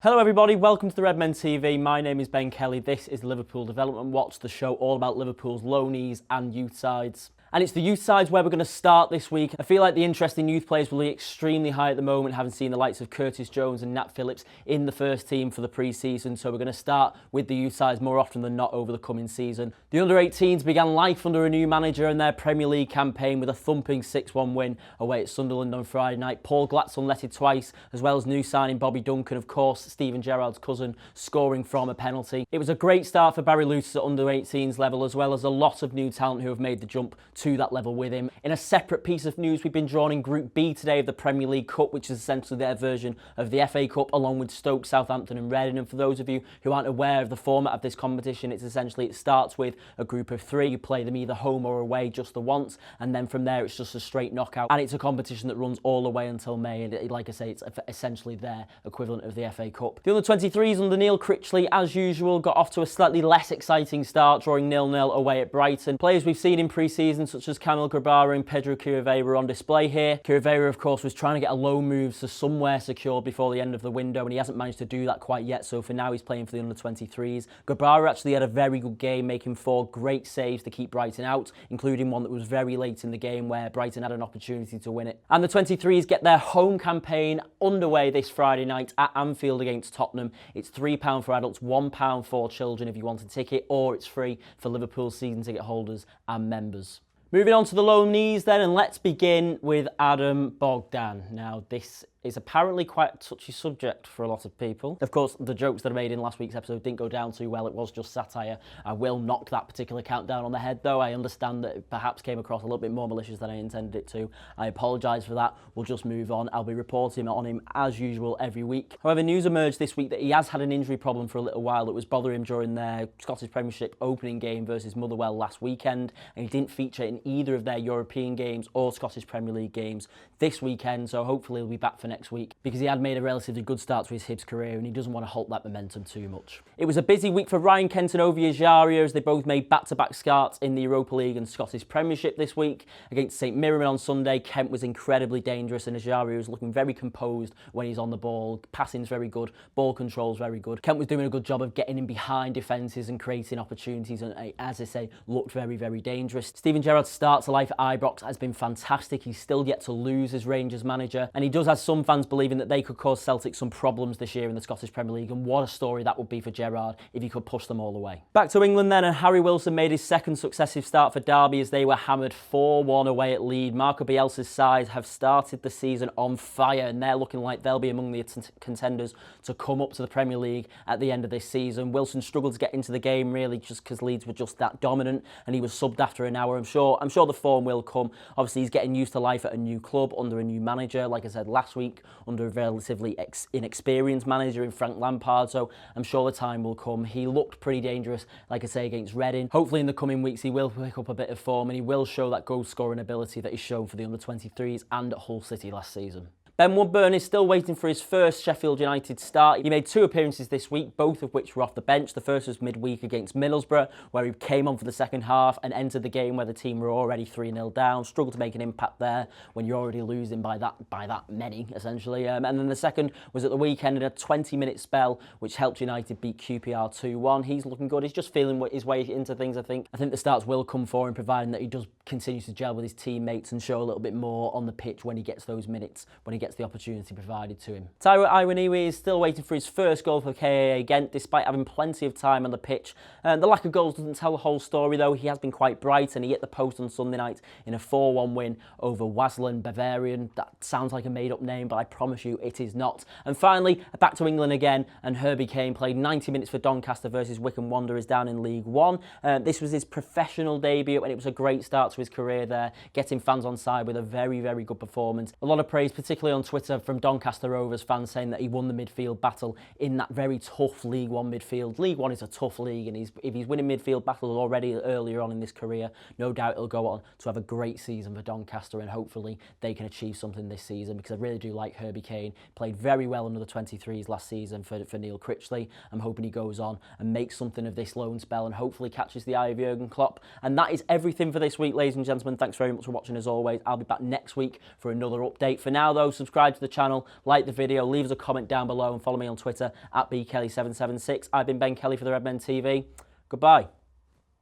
Hello everybody, welcome to the Redmen TV. My name is Ben Kelly. This is Liverpool Development Watch, the show all about Liverpool's loanees and youth sides. And it's the youth sides where we're going to start this week. I feel like the interest in youth players will be extremely high at the moment, having seen the likes of Curtis Jones and Nat Phillips in the first team for the pre-season. So we're going to start with the youth sides more often than not over the coming season. The under-18s began life under a new manager and their Premier League campaign with a thumping 6-1 win away at Sunderland on Friday night. Paul Glatzel netted twice, as well as new signing Bobby Duncan, of course, Steven Gerrard's cousin, scoring from a penalty. It was a great start for Barry Lutis at under-18s level, as well as a lot of new talent who have made the jump to that level with him. In a separate piece of news, we've been drawn in Group B today of the Premier League Cup, which is essentially their version of the FA Cup, along with Stoke, Southampton and Redmen. And for those of you who aren't aware of the format of this competition, it starts with a group of three. You play them either home or away just the once, and then from there it's just a straight knockout. And it's a competition that runs all the way until May, and like I say, it's essentially their equivalent of the FA Cup. The under-23s under Neil Critchley, as usual, got off to a slightly less exciting start, drawing 0-0 away at Brighton. Players we've seen in pre-season, such as Kamil Grabara and Pedro Chirivella, were on display here. Chirivella, of course, was trying to get a loan move to somewhere secured before the end of the window, and he hasn't managed to do that quite yet, so for now he's playing for the under-23s. Grabara actually had a very good game, making 4 great saves to keep Brighton out, including one that was very late in the game where Brighton had an opportunity to win it. And the 23s get their home campaign underway this Friday night at Anfield against Tottenham. It's £3 for adults, £1 for children if you want a ticket, or it's free for Liverpool season ticket holders and members. Moving on to the loanees then, and let's begin with Adam Bogdan. Now, this is apparently quite a touchy subject for a lot of people. Of course, the jokes that I made in last week's episode didn't go down too well. It was just satire. I will knock that particular countdown on the head, though. I understand that it perhaps came across a little bit more malicious than I intended it to. I apologise for that. We'll just move on. I'll be reporting on him as usual every week. However, news emerged this week that he has had an injury problem for a little while that was bothering him during their Scottish Premiership opening game versus Motherwell last weekend, and he didn't feature in either of their European games or Scottish Premier League games this weekend, so hopefully he'll be back for next week, because he had made a relatively good start to his Hibs career and he doesn't want to halt that momentum too much. It was a busy week for Ryan Kent and Ovie Ejaria as they both made back-to-back starts in the Europa League and Scottish Premiership this week. Against St Mirren on Sunday, Kent was incredibly dangerous and Ejaria was looking very composed when he's on the ball. Passing's very good, ball control's very good. Kent was doing a good job of getting in behind defences and creating opportunities, and as I say, looked very, very dangerous. Steven Gerrard's start to life at Ibrox has been fantastic. He's still yet to lose as Rangers manager, and he does have some fans believing that they could cause Celtic some problems this year in the Scottish Premier League, and what a story that would be for Gerrard if he could push them all away. Back to England then, and Harry Wilson made his second successive start for Derby as they were hammered 4-1 away at Leeds. Marco Bielsa's side have started the season on fire, and they're looking like they'll be among the contenders to come up to the Premier League at the end of this season. Wilson struggled to get into the game really just because Leeds were just that dominant, and he was subbed after an hour. I'm sure the form will come. Obviously, he's getting used to life at a new club under a new manager, like I said last week, under a relatively inexperienced manager in Frank Lampard, so I'm sure the time will come. He looked pretty dangerous, like I say, against Reading. Hopefully in the coming weeks he will pick up a bit of form and he will show that goal scoring ability that he's shown for the under-23s and at Hull City last season. Ben Woodburn is still waiting for his first Sheffield United start. He made 2 appearances this week, both of which were off the bench. The first was midweek against Middlesbrough, where he came on for the second half and entered the game where the team were already 3-0 down. Struggled to make an impact there when you're already losing by that many, essentially. And then the second was at the weekend in a 20-minute spell, which helped United beat QPR 2-1. He's looking good. He's just feeling his way into things, I think. I think the starts will come for him, providing that he does continue to gel with his teammates and show a little bit more on the pitch when he gets those minutes, when he gets the opportunity provided to him. Taiwo Iwaniwe is still waiting for his first goal for KAA Ghent, despite having plenty of time on the pitch. The lack of goals doesn't tell the whole story, though. He has been quite bright, and he hit the post on Sunday night in a 4-1 win over Waslen Bavarian. That sounds like a made-up name, but I promise you it is not. And finally, back to England again, and Herbie Kane played 90 minutes for Doncaster versus Wycombe Wanderers down in League One. This was his professional debut, and it was a great start to his career there, getting fans on side with a very, very good performance. A lot of praise, particularly on Twitter, from Doncaster Rovers fans saying that he won the midfield battle in that very tough League One midfield. League One is a tough league, and if he's winning midfield battles already earlier on in this career, no doubt he'll go on to have a great season for Doncaster, and hopefully they can achieve something this season, because I really do like Herbie Kane. Played very well under the 23s last season for Neil Critchley. I'm hoping he goes on and makes something of this loan spell and hopefully catches the eye of Jurgen Klopp. And that is everything for this week, ladies ladies and gentlemen, thanks very much for watching as always. I'll be back next week for another update. For now though, subscribe to the channel, like the video, leave us a comment down below and follow me on Twitter at bkelly776. I've been Ben Kelly for the Redmen TV. Goodbye.